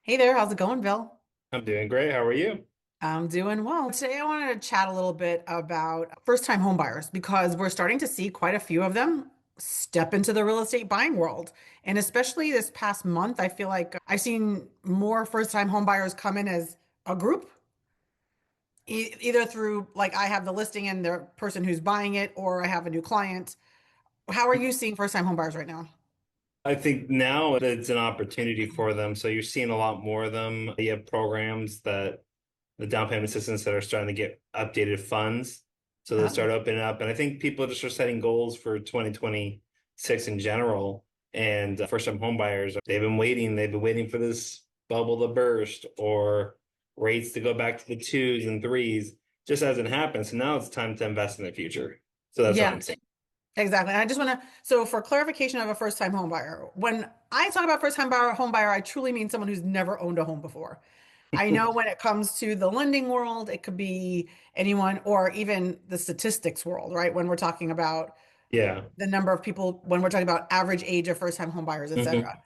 Hey there, how's it going, Bill? I'm doing great. How are you? I'm doing well. Today I wanted to chat a little bit about first-time home buyers because we're starting to see quite a few of them step into the real estate buying world. And especially this past month, I feel like I've seen more first-time home buyers come in as a group, either through like I have the listing and the person who's buying it, or I have a new client. How are you seeing first-time home buyers right now? I think now it's an opportunity for them. So you're seeing a lot more of them. You have programs that the down payment assistance that are starting to get updated funds. So they'll Oh, start opening up. And I think people just are setting goals for 2026 in general. And first-time home buyers, they've been waiting. They've been waiting for this bubble to burst or rates to go back to the twos and threes. Just hasn't happened. So now it's time to invest in the future. So that's what yeah. I'm saying. Exactly. And I just want to, so for clarification of a first-time home buyer, when I talk about first-time buyer, home buyer, I truly mean someone who's never owned a home before. I know when it comes to the lending world, it could be anyone or even the statistics world, right? When we're talking about Yeah. the number of people, when we're talking about average age of first-time home buyers, et cetera. Mhm.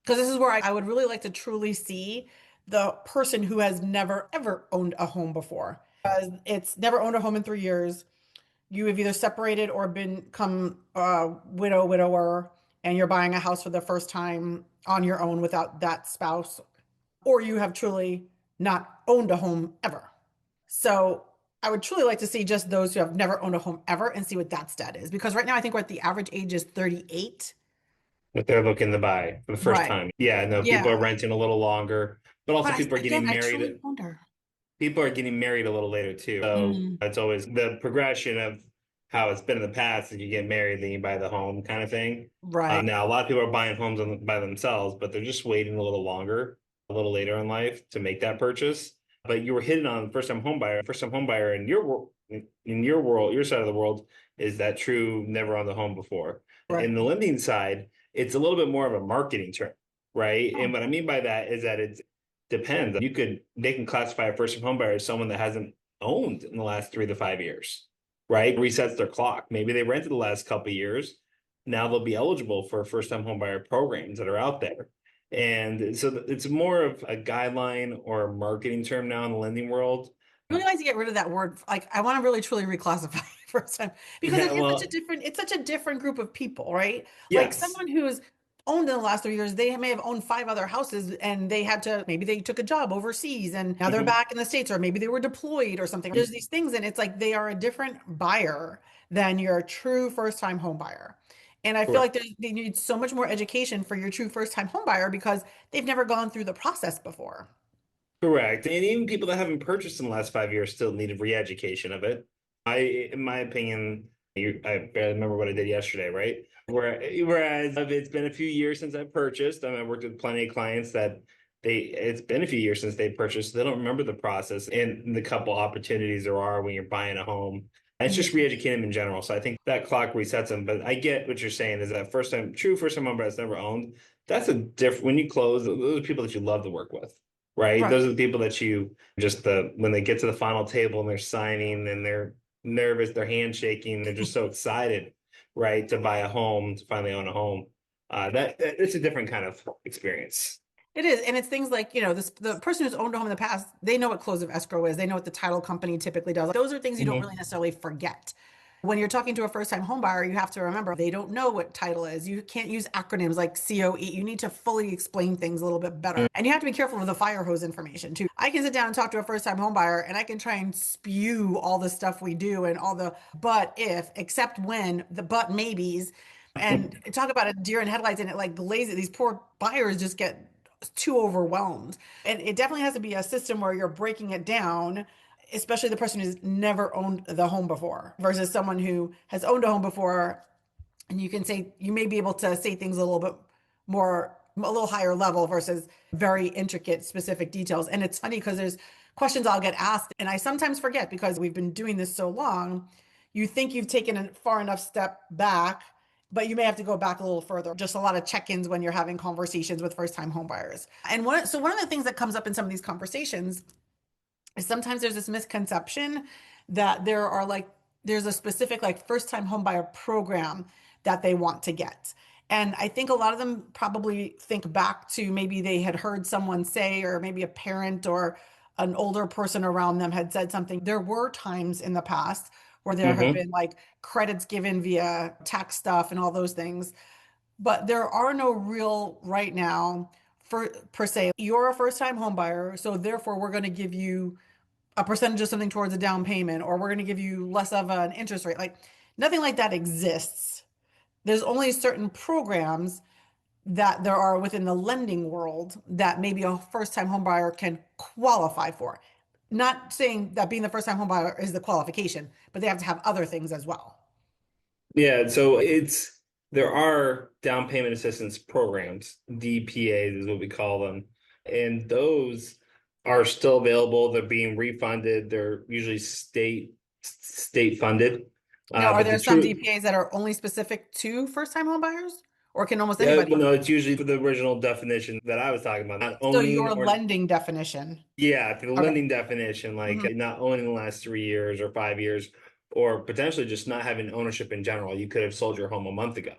Because this is where I would really like to truly see the person who has never, ever owned a home before. Because it's never owned a home in 3 years. You have either separated or become a widow, widower, and you're buying a house for the first time on your own without that spouse, or you have truly not owned a home ever. So I would truly like to see just those who have never owned a home ever and see what that stat is. Because right now I think we're at the average age is 38. What they're looking to buy for the first Right. time. Yeah, no, people are Yeah. renting a little longer, but also But people are again, getting I married. truly wonder. People are getting married a little later too. So Mm, it's always the progression of how it's been in the past that you get married, then you buy the home kind of thing. right. Now, a lot of people are buying homes by themselves, but they're just waiting a little longer, a little later in life to make that purchase. But you were hitting on first-time home buyer. First-time home buyer in your world, your side of the world, is that true, never owned the home before. Right. In the lending side, it's a little bit more of a marketing term, right? And Oh, what I mean by that is that it's depends. They can classify a first-time home buyer as someone that hasn't owned in the last 3 to 5 years, right? Resets their clock. Maybe they rented the last couple of years. Now they'll be eligible for first-time home buyer programs that are out there. And so it's more of a guideline or a marketing term now in the lending world. really like to get rid of that word. Like, I want to really truly reclassify first time because it Yeah, is such a well, different, it's such a different group of people, right? Like yes. someone who's owned in the last 3 years, they may have owned five other houses and they had to, maybe they took a job overseas and now they're Mhm. back in the States, or maybe they were deployed or something. There's these things, and it's like they are a different buyer than your true first time home buyer. And I feel like Correct. they need so much more education for your true first time home buyer because they've never gone through the process before. Correct. And even people that haven't purchased in the last 5 years still need a re-education of it. In my opinion, I barely remember what I did yesterday, right? Whereas if it's been a few years since I purchased, I worked with plenty of clients that it's been a few years since they purchased. They don't remember the process and the couple opportunities there are when you're buying a home. And it's just re-educate them in general. So I think that clock resets them. But I get what you're saying is that true first time home buyer that's never owned. That's a different, when you close, those are people that you love to work with, right? Right. Those are the people that you just when they get to the final table and they're signing and they're nervous, they're handshaking, they're just so excited, right, to buy a home, to finally own a home. It's a different kind of experience. It is. And it's things like, this the person who's owned a home in the past, they know what close of escrow is. They know what the title company typically does. Those are things you don't really Mhm. necessarily forget. When you're talking to a first-time home buyer, you have to remember they don't know what title is. You can't use acronyms like COE. You need to fully explain things a little bit better. And you have to be careful with the fire hose information too. I can sit down and talk to a first-time home buyer and I can try and spew all the stuff we do and all the but if, except when, the but maybes, and talk about a deer in headlights, and it like glazes. These poor buyers just get too overwhelmed. And it definitely has to be a system where you're breaking it down, especially the person who's never owned the home before versus someone who has owned a home before. And you can say, you may be able to say things a little bit more, a little higher level versus very intricate, specific details. And it's funny because there's questions I'll get asked, and I sometimes forget because we've been doing this so long. You think you've taken a far enough step back, but you may have to go back a little further. Just a lot of check-ins when you're having conversations with first-time homebuyers. And one of the things that comes up in some of these conversations is sometimes there's this misconception that there's a specific like first-time homebuyer program that they want to get. And I think a lot of them probably think back to maybe they had heard someone say, or maybe a parent or an older person around them had said something. There were times in the past where there have Hmm. been like credits given via tax stuff and all those things, but there are no real right now for per se. You're a first time home buyer, so therefore we're going to give you a percentage of something towards a down payment, or we're going to give you less of an interest rate. Like nothing like that exists. There's only certain programs that there are within the lending world that maybe a first time home buyer can qualify for. Not saying that being the first time home buyer is the qualification, but they have to have other things as well. Yeah, so there are down payment assistance programs, DPAs is what we call them, and those are still available. They're being refunded. They're usually state funded. Now, are But the there some truth, DPAs that are only specific to first time home buyers, or can almost anybody? well, no, it's usually for the original definition that I was talking about, not So owning your or lending definition. yeah, the Okay. lending definition, like Mhm. not owning the last 3 years or 5 years, or potentially just not having ownership in general. You could have sold your home a month ago.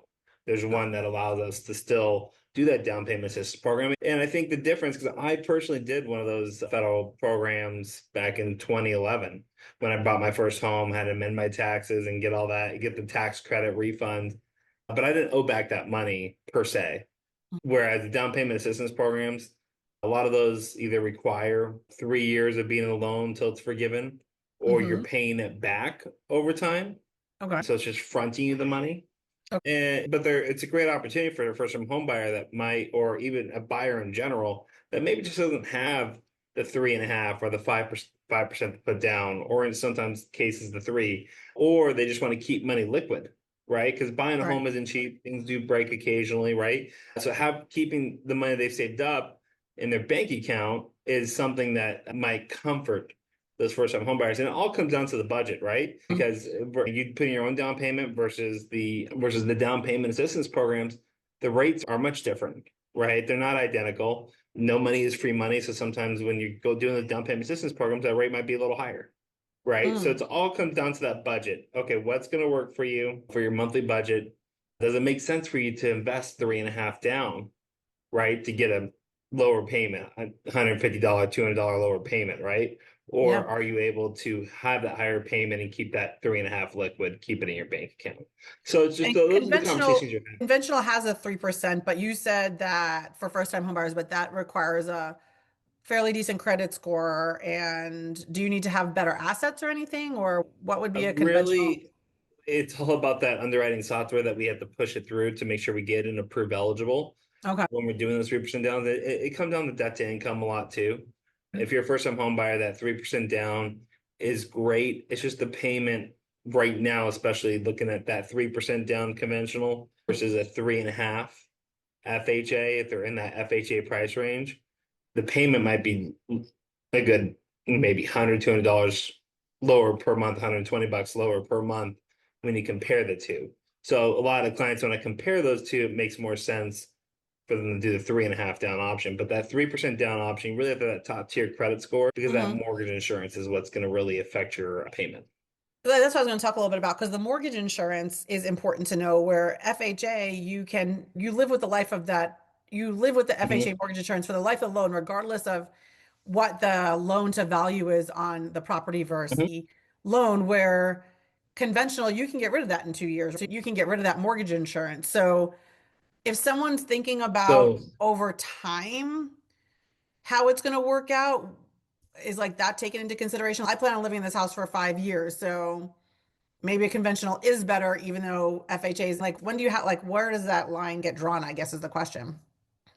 There's one that allows us to still do that down payment assistance program. And I think the difference, because I personally did one of those federal programs back in 2011 when I bought my first home, had to amend my taxes and get all that, get the tax credit refund. But I didn't owe back that money per se. Whereas the down payment assistance programs, a lot of those either require 3 years of being in a loan until it's forgiven, or you're Mm-hmm. paying it back over time. Okay. So it's just fronting you the money. Okay. But it's a great opportunity for a first time home buyer that might, or even a buyer in general, that maybe just doesn't have the 3.5 or the 5% to put down, or in sometimes cases the three, or they just want to keep money liquid, right? Because buying a Right. home isn't cheap. Things do break occasionally, right? So keeping the money they've saved up in their bank account is something that might comfort those first time home buyers. And it all comes down to the budget, right? Because you put in your own down payment versus the down payment assistance programs, the rates are much different, right? They're not identical. No money is free money. So sometimes when you go doing the down payment assistance programs, that rate might be a little higher. Right. So Mm. it's all comes down to that budget. Okay, what's going to work for you for your monthly budget? Does it make sense for you to invest 3.5 down, right, to get a lower payment, $150, $200 lower payment, right? Yeah. Or are you able to have that higher payment and keep that 3.5 liquid, keep it in your bank account? So it's just And those are the conventional conversations you're having. conventional has a 3%, but you said that for first time home buyers, but that requires a fairly decent credit score. And do you need to have better assets or anything, or what would be a conventional? Really, it's all about that underwriting software that we have to push it through to make sure we get and approve eligible Okay. when we're doing those 3% down. It comes down to debt to income a lot too. If you're a first time home buyer, that 3% down is great. It's just the payment right now, especially looking at that 3% down conventional versus a 3.5 FHA, if they're in that FHA price range, the payment might be a good maybe $100, $200 lower per month, $120 lower per month when you compare the two. So a lot of clients, when I compare those two, it makes more sense for them to do the 3.5 down option. But that 3% down option, you really have to have that top tier credit score because that Mhm. mortgage insurance is what's going to really affect your payment. That's what I was going to talk a little bit about because the mortgage insurance is important to know. Where FHA, you live with the life of that, you live with the FHA Mhm. mortgage insurance for the life of the loan, regardless of what the loan to value is on the property versus Mhm. the loan. Where conventional, you can get rid of that in 2 years. So you can get rid of that mortgage insurance. So if someone's thinking about So over time how it's going to work out, is like that taken into consideration? I plan on living in this house for 5 years, so maybe a conventional is better, even though FHA is like, when do you have, like, where does that line get drawn? I guess is the question.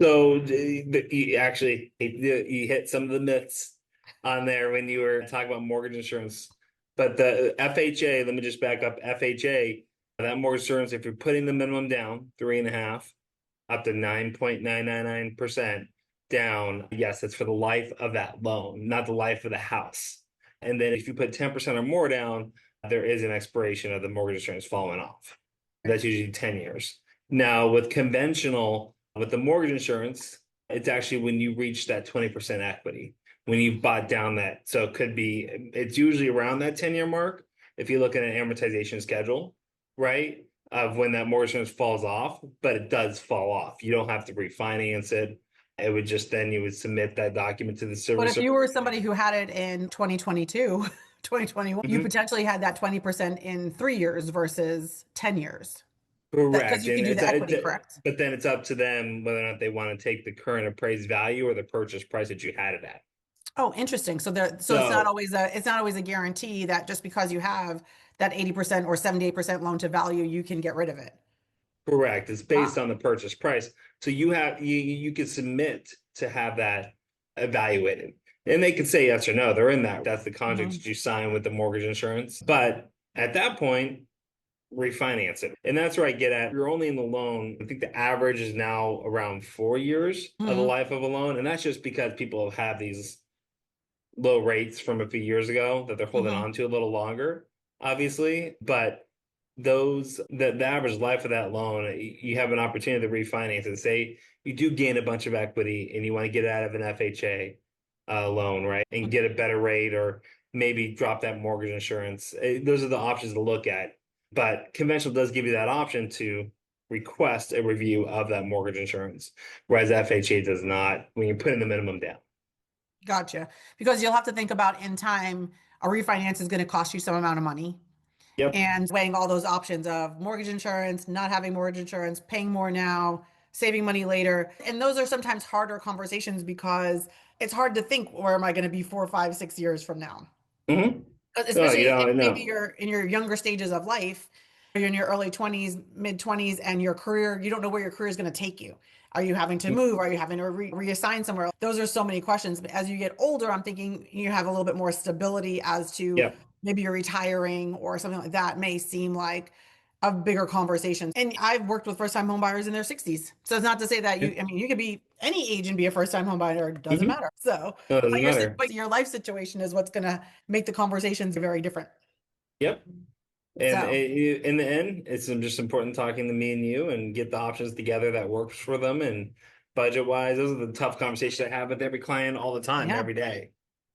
you actually you hit some of the myths on there when you were talking about mortgage insurance. But the FHA, let me just back up. FHA, that mortgage insurance, if you're putting the minimum down, 3.5 up to 9.999% down, yes, it's for the life of that loan, not the life of the house. And then if you put 10% or more down, there is an expiration of the mortgage insurance falling off. That's usually 10 years. Now, with conventional, with the mortgage insurance, it's actually when you reach that 20% equity, when you've bought down that. So it could be, it's usually around that 10-year mark if you look at an amortization schedule, right? of when that mortgage insurance falls off, but it does fall off. You don't have to refinance it. It would just then you would submit that document to the But if servicer. you were somebody who had it in 2022, 2021, you Mhm. potentially had that 20% in 3 years versus 10 years. That because Correct. you can And do the equity, correct? but then it's up to them whether or not they want to take the current appraised value or the purchase price that you had it at. Oh, interesting. So So it's not always a guarantee that just because you have that 80% or 78% loan to value, you can get rid of it. correct. It's based Wow. on the purchase price. So you can submit to have that evaluated. And they could say yes or no. They're in that. That's the contract Mhm. that you sign with the mortgage insurance. But at that point, refinance it. And that's where I get at. You're only in the loan. I think the average is now around 4 years of the Mhm. life of a loan. And that's just because people have these low rates from a few years ago that they're holding Mhm. on to a little longer, obviously. But the average life of that loan, you have an opportunity to refinance it. Say you do gain a bunch of equity and you want to get out of an FHA loan, right? And get a better rate or maybe drop that mortgage insurance. Those are the options to look at. But conventional does give you that option to request a review of that mortgage insurance, whereas FHA does not when you put in the minimum down. Gotcha. Because you'll have to think about in time, a refinance is going to cost you some amount of money. Yep. And weighing all those options of mortgage insurance, not having mortgage insurance, paying more now, saving money later. And those are sometimes harder conversations because it's hard to think where am I going to be 4, 5, 6 years from now? Mm-hmm. No, you Especially if don't maybe know. you're in your younger stages of life, you're in your early 20s, mid 20s, and your career, you don't know where your career is going to take you. Are you having to move? Are you having to reassign somewhere? Those are so many questions. But as you get older, I'm thinking you have a little bit more stability as to Yep. maybe you're retiring or something like that may seem like a bigger conversation. And I've worked with first time home buyers in their 60s. So it's not to say that Yep. I mean, you could be any age and be a first time home buyer. It doesn't Mm-hmm. matter. So No, it doesn't matter. but your life situation is what's going to make the conversations very different. Yep. And So, in the end, it's just important talking to me and you and get the options together that works for them. And budget wise, those are the tough conversations I have with every client all the time, yeah. every day.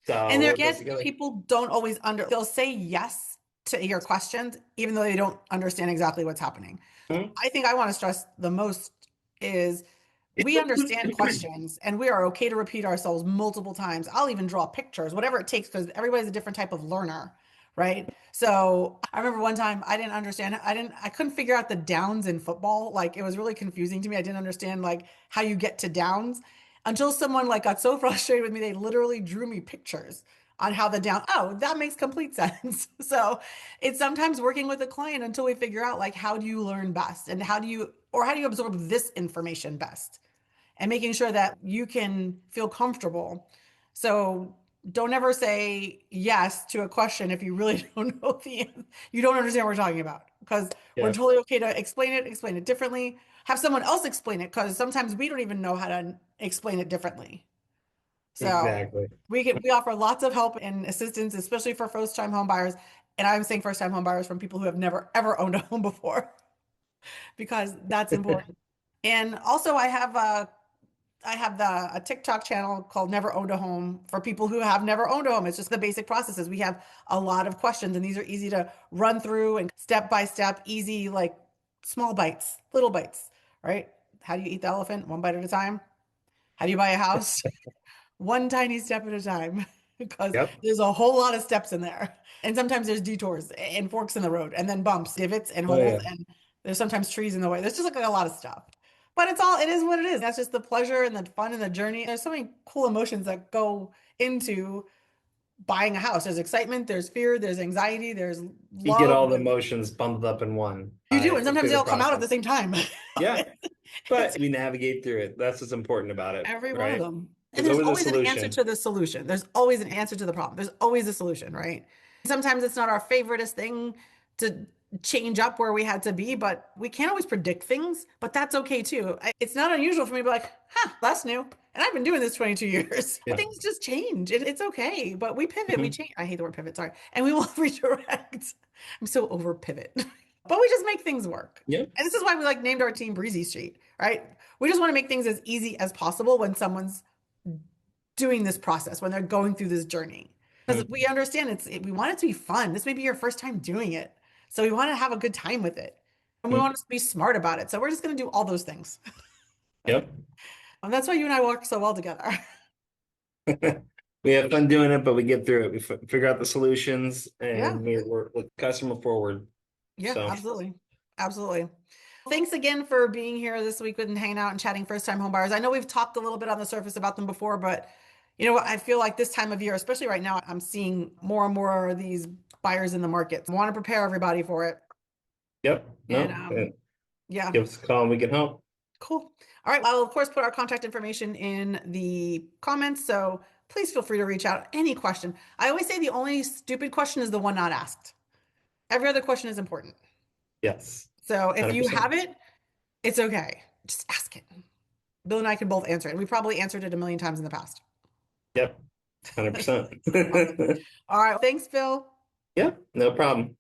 So And there work those get together. people don't always they'll say yes to your questions, even though they don't understand exactly what's happening. Mhm. I think I want to stress the most is we understand questions and we are okay to repeat ourselves multiple times. I'll even draw pictures, whatever it takes, because everybody's a different type of learner, right? So I remember one time I didn't understand, I couldn't figure out the downs in football. Like it was really confusing to me. I didn't understand like how you get to downs until someone like got so frustrated with me, they literally drew me pictures on how the down, oh, that makes complete sense. So it's sometimes working with a client until we figure out like how do you learn best and how do you absorb this information best and making sure that you can feel comfortable. So don't ever say yes to a question if you really don't know you don't understand what we're talking about because we're Yeah, totally okay to explain it differently. Have someone else explain it because sometimes we don't even know how to explain it differently. So exactly. we offer lots of help and assistance, especially for first time home buyers. And I'm saying first time home buyers from people who have never ever owned a home before because that's important. And also I have a TikTok channel called Never Owned a Home for people who have never owned a home. It's just the basic processes. We have a lot of questions, and these are easy to run through and step by step, easy, like small bites, little bites, right? How do you eat the elephant? One bite at a time. How do you buy a house? One tiny step at a time, because Yep. there's a whole lot of steps in there. And sometimes there's detours and forks in the road, and then bumps, divots, and Oh holes, yeah. and there's sometimes trees in the way. There's just like a lot of stuff. But it is what it is. That's just the pleasure and the fun and the journey. There's so many cool emotions that go into buying a house. There's excitement, there's fear, there's anxiety, there's You get love. all the emotions bundled up in one You do, and sometimes through they the all come out at the process. same time. Yeah, It's but we navigate through it. That's what's important about it, every one of right? them. And There's there's always a always an answer solution. to the solution. There's always an answer to the problem. There's always a solution, right? Sometimes it's not our favoriteest thing to change up where we had to be, but we can't always predict things, but that's okay too. It's not unusual for me to be like, huh, that's new. And I've been doing this 22 years. Yeah. Things just change. It's okay, but we pivot, we Mhm. change. I hate the word pivot, sorry. And we will redirect. I'm so over pivot. But we just make things work. Yep. And this is why we like named our team Breezy Street, right? We just want to make things as easy as possible when someone's doing this process, when they're going through this journey. Because Mhm. we understand we want it to be fun. This may be your first time doing it. So we want to have a good time with it. And we want to be smart about it. So we're just going to do all those things. Yep. And that's why you and I work so well together. We have fun doing it, but we get through it. We figure out the solutions, Yeah. and we're customer forward. Yeah, So absolutely. Absolutely. Thanks again for being here this week and hanging out and chatting first time home buyers. I know we've talked a little bit on the surface about them before, but you know what? I feel like this time of year, especially right now, I'm seeing more and more of these buyers in the market. I want to prepare everybody for it. yep. And No. yeah, Give us a call and we can help. cool. All right. I'll of course put our contact information in the comments. So please feel free to reach out. Any question. I always say the only stupid question is the one not asked. Every other question is important. Yes. So if you 100%. have it, it's okay. Just ask it. Bill and I can both answer it. We probably answered it a million times in the past. Yep. Awesome. 100%. All right. Thanks, Bill. Yep. No problem.